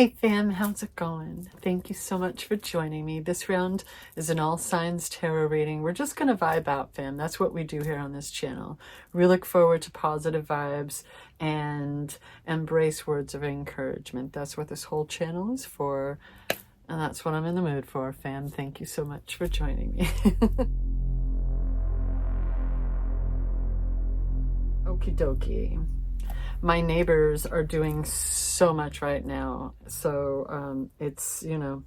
Hey fam, how's it going? Thank you so much for joining me. This round is an all signs tarot reading. We're just going to vibe out, fam. That's what we do here on this channel. We look forward to positive vibes and embrace words of encouragement. That's what this whole channel is for. And that's what I'm in the mood for, fam. Thank you so much for joining me. Okie dokie. My neighbors are doing so much right now. So it's, you know,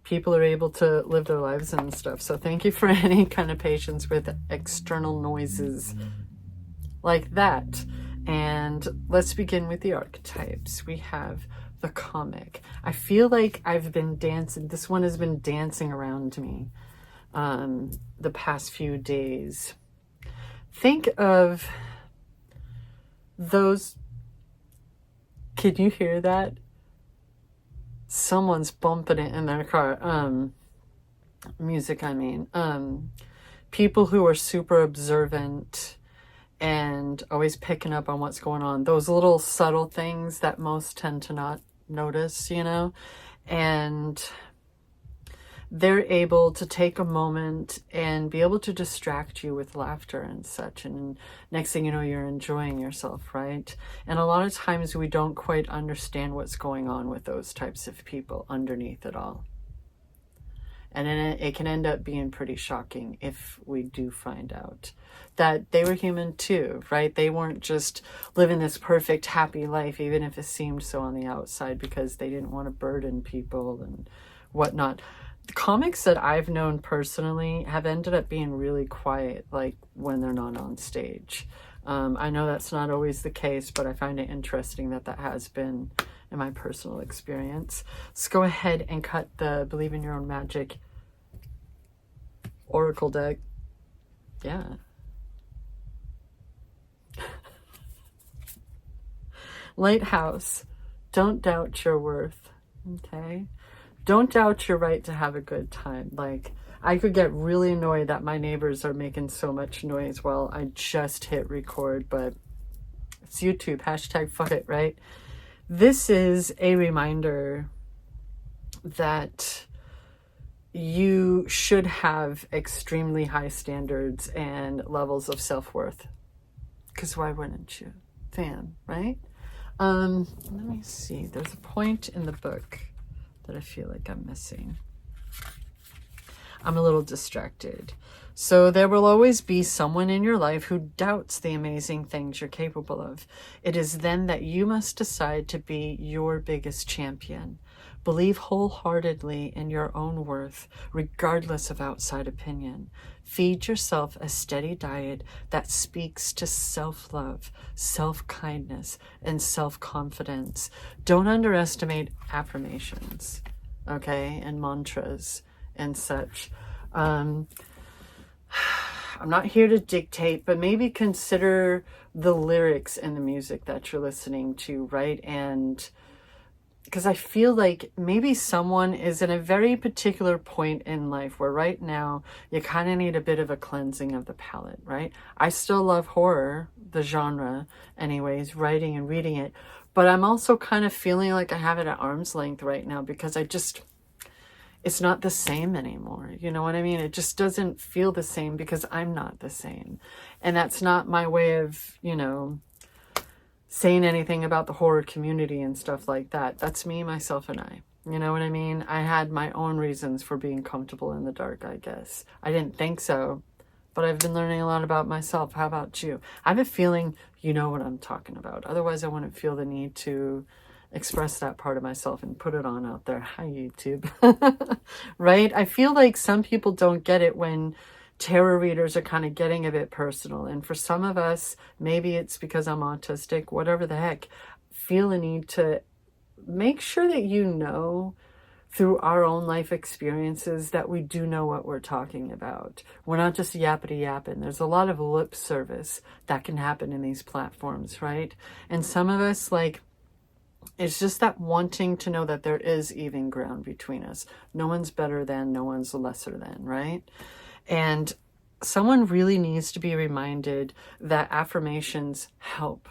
people are able to live their lives and stuff. So thank you for any kind of patience with external noises like that. And let's begin with the archetypes. We have the comic. I feel like I've been dancing. This one has been dancing around me the past few days. Think of those, can you hear that? Someone's bumping it in their car. Music, I mean. People who are super observant and always picking up on what's going on. Those little subtle things that most tend to not notice, you know? And they're able to take a moment and be able to distract you with laughter and such. And next thing you know, you're enjoying yourself, right? And a lot of times we don't quite understand what's going on with those types of people underneath it all. And then it can end up being pretty shocking if we do find out that they were human too, right? They weren't just living this perfect, happy life, even if it seemed so on the outside, because they didn't want to burden people and whatnot. The comics that I've known personally have ended up being really quiet, like when they're not on stage. I know that's not always the case, but I find it interesting that that has been in my personal experience. Let's go ahead and cut the Believe in Your Own Magic Oracle deck. Yeah. Lighthouse. Don't doubt your worth. Okay. Don't doubt your right to have a good time. Like, I could get really annoyed that my neighbors are making so much noise while I just hit record, but it's YouTube. Hashtag fuck it, right? This is a reminder that you should have extremely high standards and levels of self-worth. Because why wouldn't you? Fam, right? Let me see. There's a point in the book that I feel like I'm missing. I'm a little distracted. So there will always be someone in your life who doubts the amazing things you're capable of. It is then that you must decide to be your biggest champion. Believe wholeheartedly in your own worth, regardless of outside opinion. Feed yourself a steady diet that speaks to self-love, self-kindness, and self-confidence. Don't underestimate affirmations, okay, and mantras and such. I'm not here to dictate, but maybe consider the lyrics and the music that you're listening to, right? And because I feel like maybe someone is in a very particular point in life where right now you kind of need a bit of a cleansing of the palette, right? I still love horror, the genre anyways, writing and reading it, but I'm also kind of feeling like I have it at arm's length right now because it's not the same anymore. You know what I mean? It just doesn't feel the same because I'm not the same. And that's not my way of, you know, saying anything about the horror community and stuff like that. That's me, myself, and I. You know what I mean? I had my own reasons for being comfortable in the dark, I guess. I didn't think so, but I've been learning a lot about myself. How about you? I have a feeling you know what I'm talking about. Otherwise, I wouldn't feel the need to express that part of myself and put it on out there. Hi, YouTube. Right? I feel like some people don't get it when tarot readers are kind of getting a bit personal. And for some of us, maybe it's because I'm autistic, whatever the heck, feel a need to make sure that you know through our own life experiences that we do know what we're talking about. We're not just yappity yapping. There's a lot of lip service that can happen in these platforms, right? And some of us, like, it's just that wanting to know that there is even ground between us. No one's better than, no one's lesser than, right? And someone really needs to be reminded that affirmations help.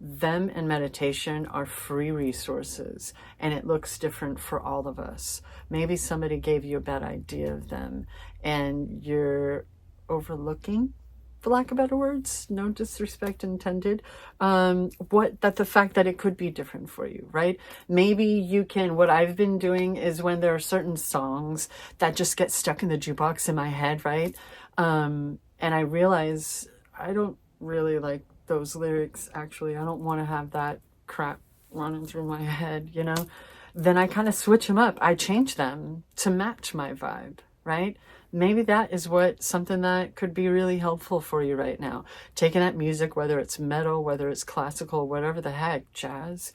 them and meditation are free resources, and it looks different for all of us. Maybe somebody gave you a bad idea of them and you're overlooking, for lack of better words, no disrespect intended, the fact that it could be different for you, right? Maybe you can, what I've been doing is when there are certain songs that just get stuck in the jukebox in my head, right? And I realize I don't really like those lyrics, actually. I don't want to have that crap running through my head, you know? Then I kind of switch them up. I change them to match my vibe, right? Maybe that is something that could be really helpful for you right now. Taking that music, whether it's metal, whether it's classical, whatever the heck, jazz,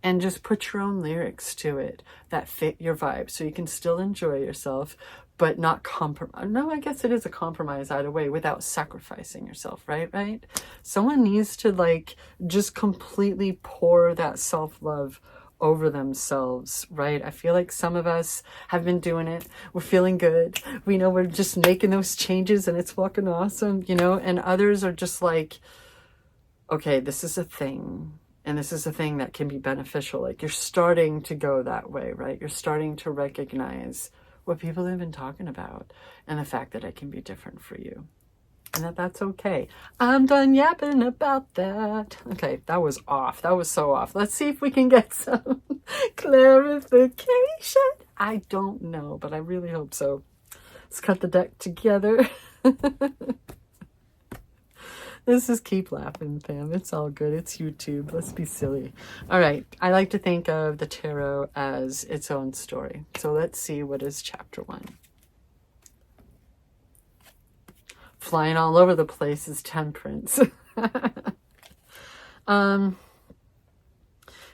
and just put your own lyrics to it that fit your vibe so you can still enjoy yourself, but not compromise. No, I guess it is a compromise either way without sacrificing yourself, right? Right? Someone needs to like just completely pour that self-love over themselves, right? I feel like some of us have been doing it. We're feeling good. We know we're just making those changes and it's fucking awesome, you know? And others are just like, okay, this is a thing. And this is a thing that can be beneficial. Like you're starting to go that way, right? You're starting to recognize what people have been talking about and the fact that it can be different for you. And that's okay. I'm done yapping about that. Okay, that was off. That was so off. Let's see if we can get some clarification. I don't know, but I really hope so. Let's cut the deck together. This is keep laughing, fam. It's all good. It's YouTube. Let's be silly. All right. I like to think of the tarot as its own story. So let's see what is chapter 1. Flying all over the place is Temperance.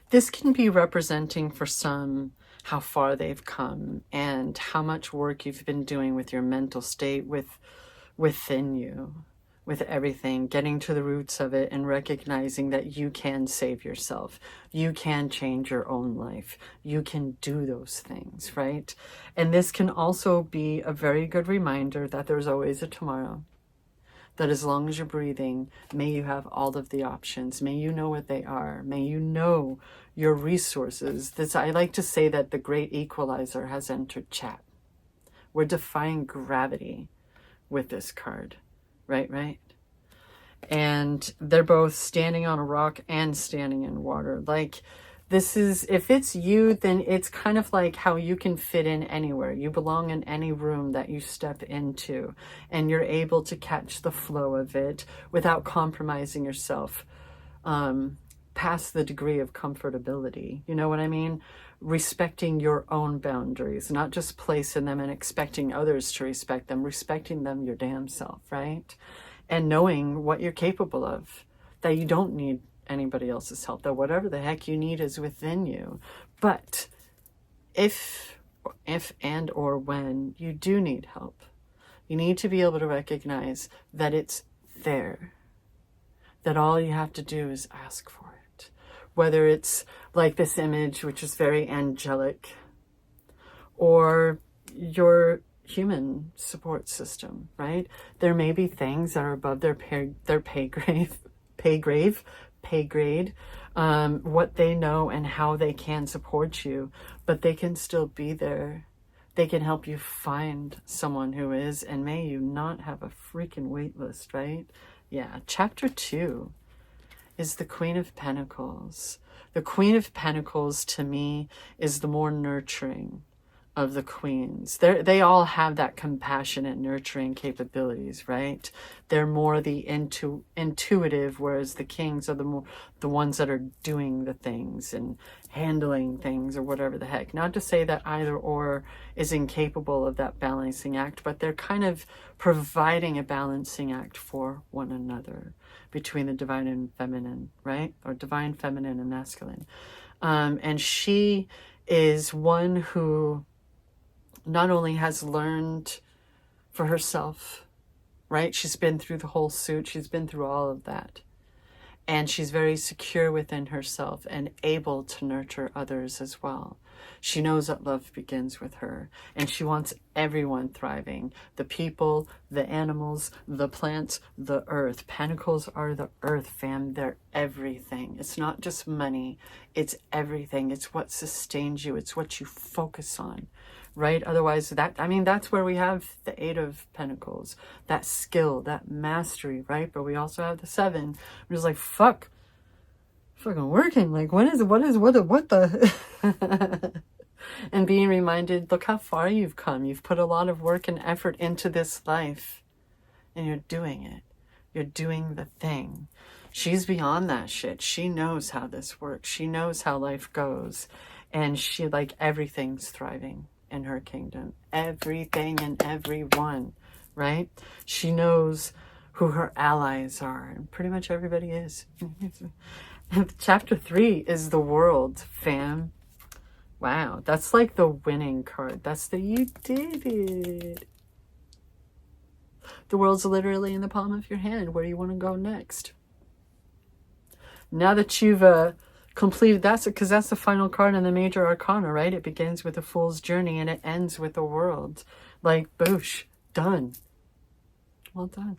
This can be representing for some how far they've come and how much work you've been doing with your mental state within you, with everything, getting to the roots of it and recognizing that you can save yourself. You can change your own life. You can do those things, right? And this can also be a very good reminder that there's always a tomorrow. That as long as you're breathing, may you have all of the options. May you know what they are. May you know your resources. I like to say that the great equalizer has entered chat. We're defying gravity with this card. Right? And they're both standing on a rock and standing in water. Like, this is, if it's you, then it's kind of like how you can fit in anywhere. You belong in any room that you step into, and you're able to catch the flow of it without compromising yourself past the degree of comfortability. You know what I mean? Respecting your own boundaries, not just placing them and expecting others to respect them, respecting them your damn self, right? And knowing what you're capable of, that you don't need anybody else's help, that whatever the heck you need is within you. But if and or when you do need help, you need to be able to recognize that it's there, that all you have to do is ask for it. Whether it's like this image, which is very angelic, or your human support system, right? There may be things that are above their pay grade, what they know and how they can support you, but they can still be there. They can help you find someone who is, and may you not have a freaking wait list, right? Yeah, chapter 2 is the Queen of Pentacles. The Queen of Pentacles, to me, is the more nurturing of the queens. They all have that compassionate, nurturing capabilities, right? They're more the intuitive, whereas the kings are the ones that are doing the things and handling things or whatever the heck. Not to say that either or is incapable of that balancing act, but they're kind of providing a balancing act for one another between the divine and feminine, right? Or divine, feminine, and masculine. And she is one who not only has learned for herself, right? She's been through the whole suit. She's been through all of that. And she's very secure within herself and able to nurture others as well. She knows that love begins with her, and she wants everyone thriving. The people, the animals, the plants, the earth. Pentacles are the earth, fam. They're everything. It's not just money. It's everything. It's what sustains you. It's what you focus on, right? Otherwise, that's where we have the Eight of Pentacles, that skill, that mastery, right? But we also have the Seven. We're just like, fucking working. Like, what the? And being reminded, look how far you've come. You've put a lot of work and effort into this life, and you're doing it. You're doing the thing. She's beyond that shit. She knows how this works. She knows how life goes. And she, like, everything's thriving in her kingdom. Everything and everyone, right? She knows who her allies are, and pretty much everybody is. Chapter 3 is the world, fam. Wow, that's like the winning card. That's the you did it. The world's literally in the palm of your hand. Where do you want to go next? Now that you've completed that, because that's the final card in the major arcana, right? It begins with the Fool's Journey and it ends with the world. Like, boosh, done. Well done.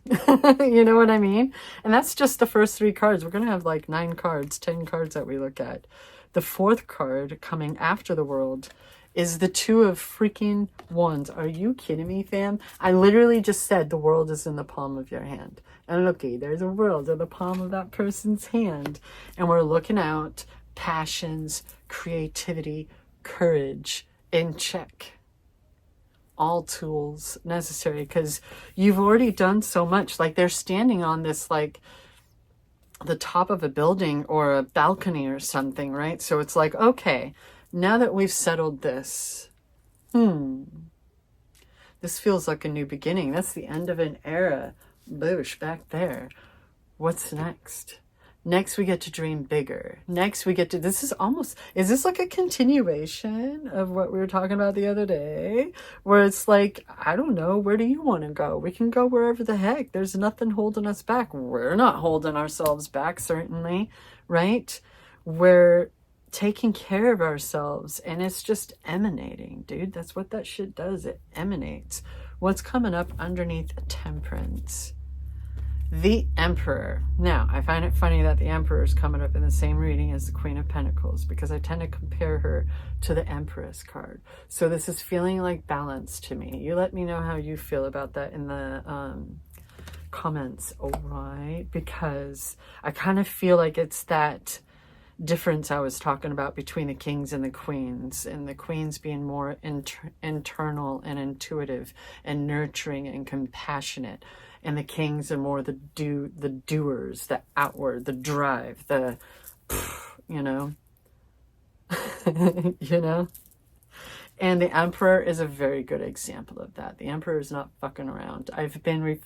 You know what I mean? And that's just the first 3 cards. We're going to have like 9 cards, 10 cards that we look at. The 4th card coming after the world is the 2 of freaking wands. Are you kidding me, fam? I literally just said the world is in the palm of your hand. And looky, there's a world in the palm of that person's hand. And we're looking out passions, creativity, courage in check. All tools necessary, because you've already done so much. Like, they're standing on this, like, the top of a building or a balcony or something, right? So it's like, okay, now that we've settled this, this feels like a new beginning. That's the end of an era. Boosh, back there. What's next? Next, we get to dream bigger. Next, we get to, is this like a continuation of what we were talking about the other day? Where it's like, I don't know, where do you want to go? We can go wherever the heck. There's nothing holding us back. We're not holding ourselves back, certainly, right? We're taking care of ourselves, and it's just emanating, dude. That's what that shit does. It emanates. What's coming up underneath Temperance? The Emperor. Now, I find it funny that the Emperor is coming up in the same reading as the Queen of Pentacles, because I tend to compare her to the Empress card. So this is feeling like balance to me. You let me know how you feel about that in the comments, all right? Because I kind of feel like it's that difference I was talking about between the kings and the queens being more internal and intuitive and nurturing and compassionate, and the kings are more the doers, the outward, the drive, the you know and the Emperor is a very good example of that. The Emperor is not fucking around. I've been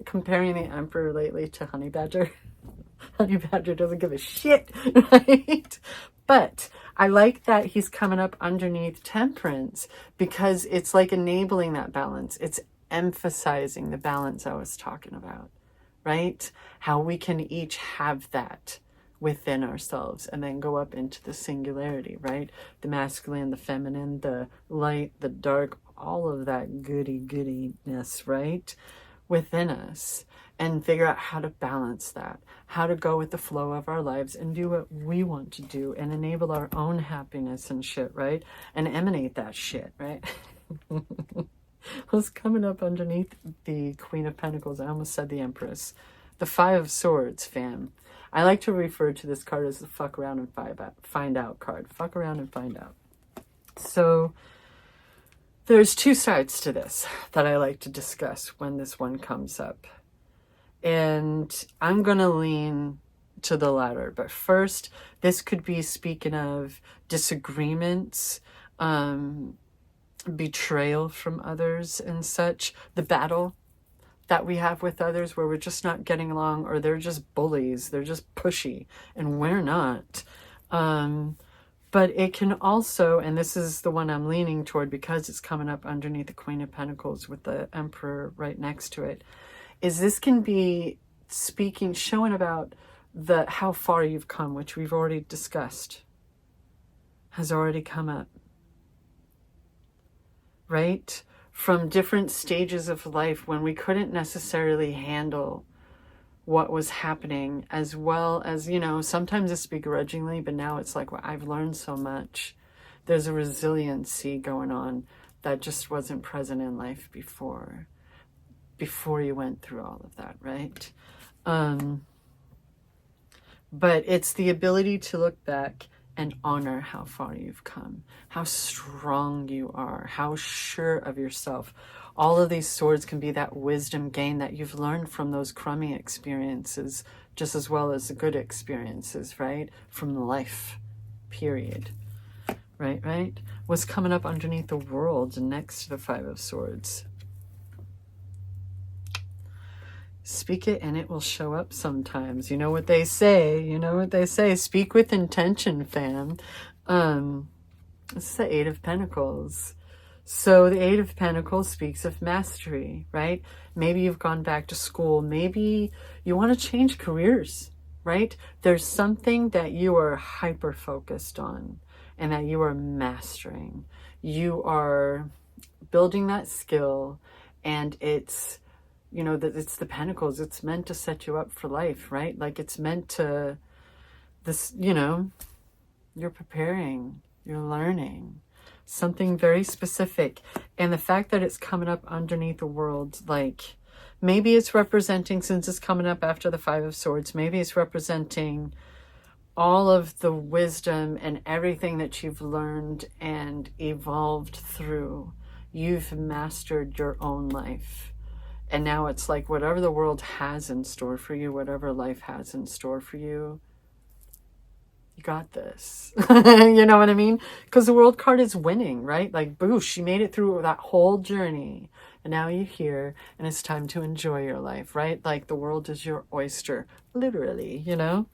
comparing the Emperor lately to Honey Badger. Honey Badger doesn't give a shit, right? But I like that he's coming up underneath Temperance, because it's like enabling that balance. It's emphasizing the balance I was talking about, right? How we can each have that within ourselves and then go up into the singularity, right? The masculine, the feminine, the light, the dark, all of that goodiness, right? Within us. And figure out how to balance that, how to go with the flow of our lives and do what we want to do and enable our own happiness and shit, right? And emanate that shit, right? What's coming up underneath the Queen of Pentacles? I almost said the Empress. The 5 of Swords, fam. I like to refer to this card as the fuck around and find out card. Fuck around and find out. So there's 2 sides to this that I like to discuss when this one comes up. And I'm going to lean to the latter. But first, this could be speaking of disagreements, betrayal from others and such. The battle that we have with others where we're just not getting along, or they're just bullies. They're just pushy and we're not. But it can also, and this is the one I'm leaning toward because it's coming up underneath the Queen of Pentacles with the Emperor right next to it, is this can be speaking, showing about how far you've come, which we've already discussed, has already come up, right? From different stages of life when we couldn't necessarily handle what was happening, as well as, you know, sometimes it's begrudgingly, but now it's like, well, I've learned so much. There's a resiliency going on that just wasn't present in life before you went through all of that, right? But it's the ability to look back and honor how far you've come, how strong you are, how sure of yourself. All of these swords can be that wisdom gain that you've learned from those crummy experiences, just as well as the good experiences, right? From life, period. Right? What's coming up underneath the world next to the Five of Swords? Speak it and it will show up sometimes. You know what they say. Speak with intention, fam. This is the Eight of Pentacles. So the Eight of Pentacles speaks of mastery, right? Maybe you've gone back to school. Maybe you want to change careers, right? There's something that you are hyper-focused on and that you are mastering. You are building that skill, and it's, you know, that it's the Pentacles. It's meant to set you up for life, right? Like it's meant to, this, you know, you're preparing, you're learning something very specific. And the fact that it's coming up underneath the world, like maybe it's representing, since it's coming up after the Five of Swords, maybe it's representing all of the wisdom and everything that you've learned and evolved through. You've mastered your own life. And now it's like whatever the world has in store for you, whatever life has in store for you, you got this. You know what I mean? Because the World card is winning, right? Like, boosh, you made it through that whole journey. And now you're here, and it's time to enjoy your life, right? Like the world is your oyster, literally, you know?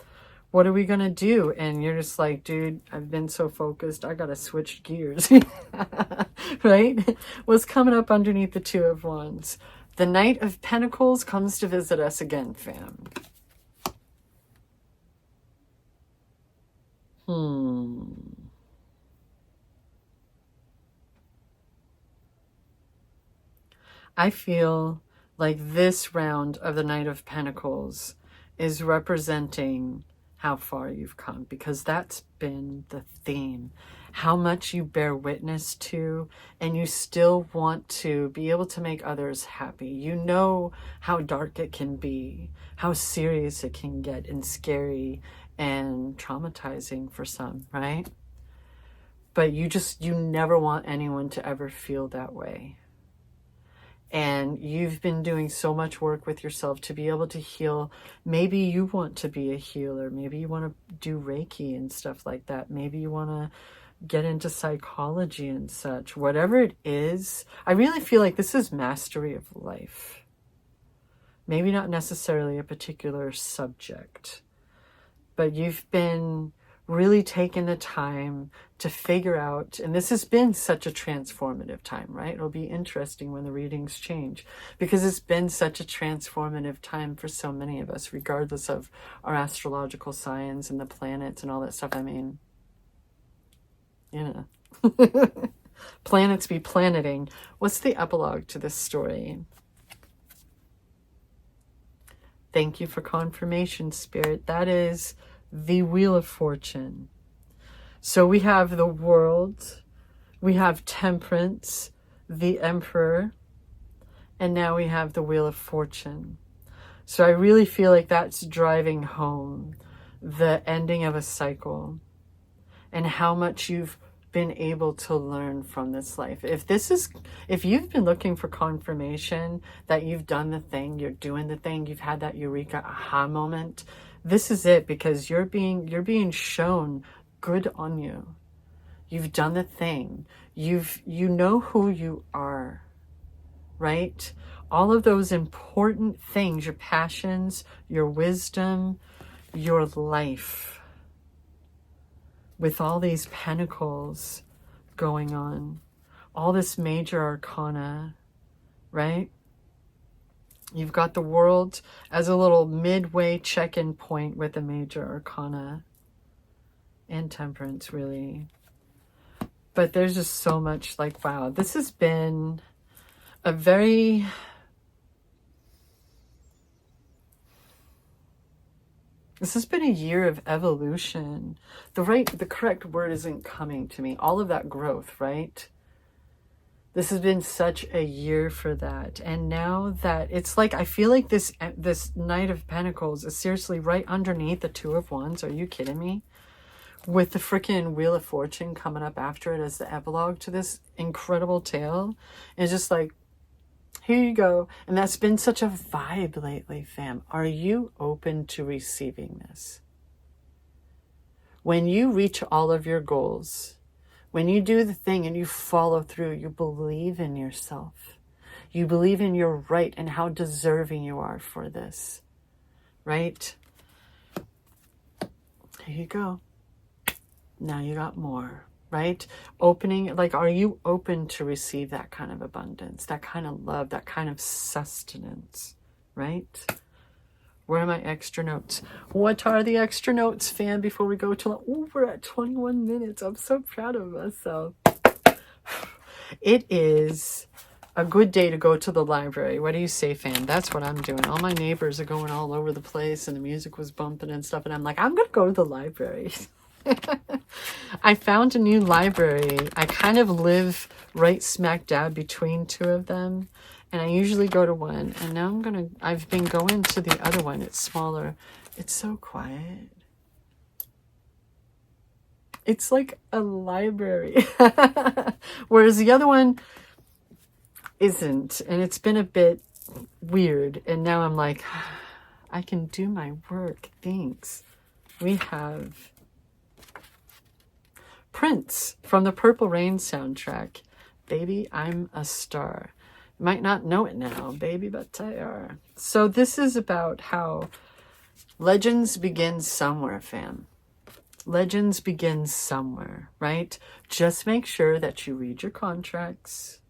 What are we going to do? And you're just like, dude, I've been so focused. I got to switch gears, right? What's coming up underneath the Two of Wands? The Knight of Pentacles comes to visit us again, fam. I feel like this round of the Knight of Pentacles is representing how far you've come, because that's been the theme. How much you bear witness to, and you still want to be able to make others happy. You know how dark it can be, how serious it can get, and scary and traumatizing for some, right? But you never want anyone to ever feel that way. And you've been doing so much work with yourself to be able to heal. Maybe you want to be a healer. Maybe you want to do Reiki and stuff like that. Maybe you want to get into psychology and such. Whatever it is, I really feel like this is mastery of life. Maybe not necessarily a particular subject, but you've been really taking the time to figure out, and this has been such a transformative time, right? It'll be interesting when the readings change, because it's been such a transformative time for so many of us, regardless of our astrological signs and the planets and all that stuff. I mean, you know, planets be planeting. What's the epilogue to this story? Thank you for confirmation, Spirit. That is the Wheel of Fortune. So we have the World, we have Temperance, the Emperor, and now we have the Wheel of Fortune. So I really feel like that's driving home the ending of a cycle and how much you've been able to learn from this life. If you've been looking for confirmation that you've done the thing, you're doing the thing, you've had that eureka aha moment, this is it, because you're being shown good on you. You've done the thing. You know who you are, right? All of those important things, your passions, your wisdom, your life, with all these pentacles going on, all this major arcana, right? You've got the World as a little midway check-in point with the major arcana and Temperance, really. But there's just so much like, wow, this has been a very... This has been a year of evolution. The correct word isn't coming to me. All of that growth, right? This has been such a year for that. And now that it's like, I feel like this Knight of Pentacles is seriously right underneath the Two of Wands. Are you kidding me? With the freaking Wheel of Fortune coming up after it as the epilogue to this incredible tale. It's just like, here you go. And that's been such a vibe lately, fam. Are you open to receiving this? When you reach all of your goals, when you do the thing and you follow through, you believe in yourself. You believe in your right and how deserving you are for this, right? Here you go. Now you got more, right? Opening, like, are you open to receive that kind of abundance, that kind of love, that kind of sustenance, right? Where are my extra notes? What are the extra notes, fam, before we go to... Oh, we're at 21 minutes. I'm so proud of myself. It is a good day to go to the library. What do you say, fam? That's what I'm doing. All my neighbors are going all over the place and the music was bumping and stuff. And I'm like, I'm going to go to the library. I found a new library. I kind of live right smack dab between two of them. And I usually go to one, and now I've been going to the other one. It's smaller. It's so quiet. It's like a library. Whereas the other one isn't. And it's been a bit weird. And now I'm like, I can do my work. Thanks. We have Prince from the Purple Rain soundtrack. Baby, I'm a star. You might not know it now, baby, but I are. So this is about how legends begin somewhere, fam. Legends begin somewhere, right? Just make sure that you read your contracts.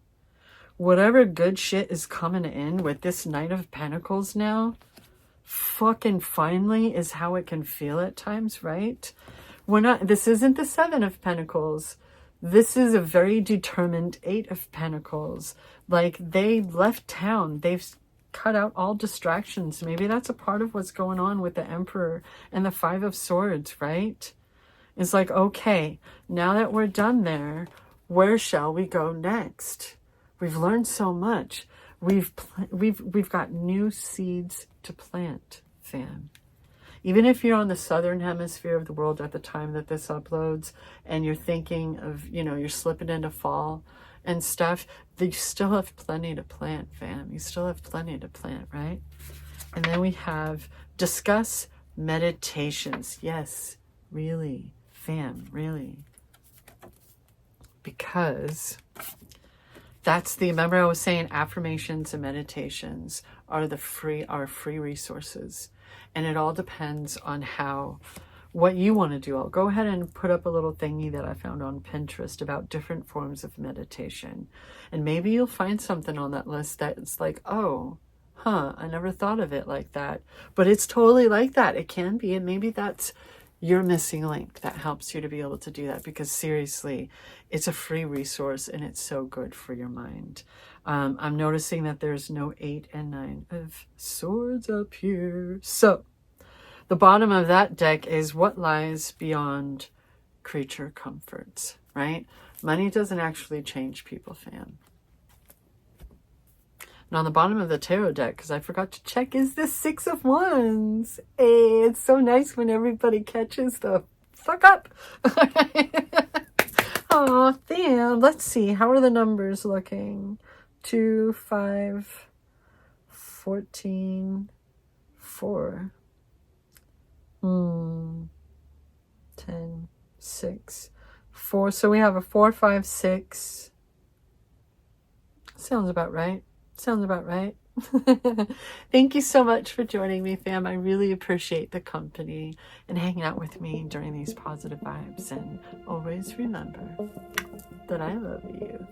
Whatever good shit is coming in with this Knight of Pentacles now, fucking finally is how it can feel at times, right? This isn't the Seven of Pentacles. This is a very determined Eight of Pentacles. Like, they left town. They've cut out all distractions. Maybe that's a part of what's going on with the Emperor and the Five of Swords, right? It's like, okay, now that we're done there, where shall we go next? We've learned so much. We've got new seeds to plant, fam. Even if you're on the southern hemisphere of the world at the time that this uploads and you're thinking of, you're slipping into fall and stuff, you still have plenty to plant, fam. You still have plenty to plant, right? And then we have discuss meditations. Yes, really, fam, really. Because remember I was saying affirmations and meditations are free resources. And it all depends on what you want to do. I'll go ahead and put up a little thingy that I found on Pinterest about different forms of meditation. And maybe you'll find something on that list that's like, oh, I never thought of it like that. But it's totally like that. It can be. And maybe that's your missing link that helps you to be able to do that. Because seriously, it's a free resource and it's so good for your mind. I'm noticing that there's no 8 and 9 of Swords up here. So the bottom of that deck is what lies beyond creature comforts, right? Money doesn't actually change people, fam. And on the bottom of the tarot deck, because I forgot to check, is the Six of Wands. Hey, it's so nice when everybody catches the fuck up. Oh, damn. Let's see. How are the numbers looking? 2, 5, 14, 4. 10, 6, 4. So we have a 4, 5, 6. Sounds about right. Sounds about right. Thank you so much for joining me, fam. I really appreciate the company and hanging out with me during these positive vibes. And always remember that I love you.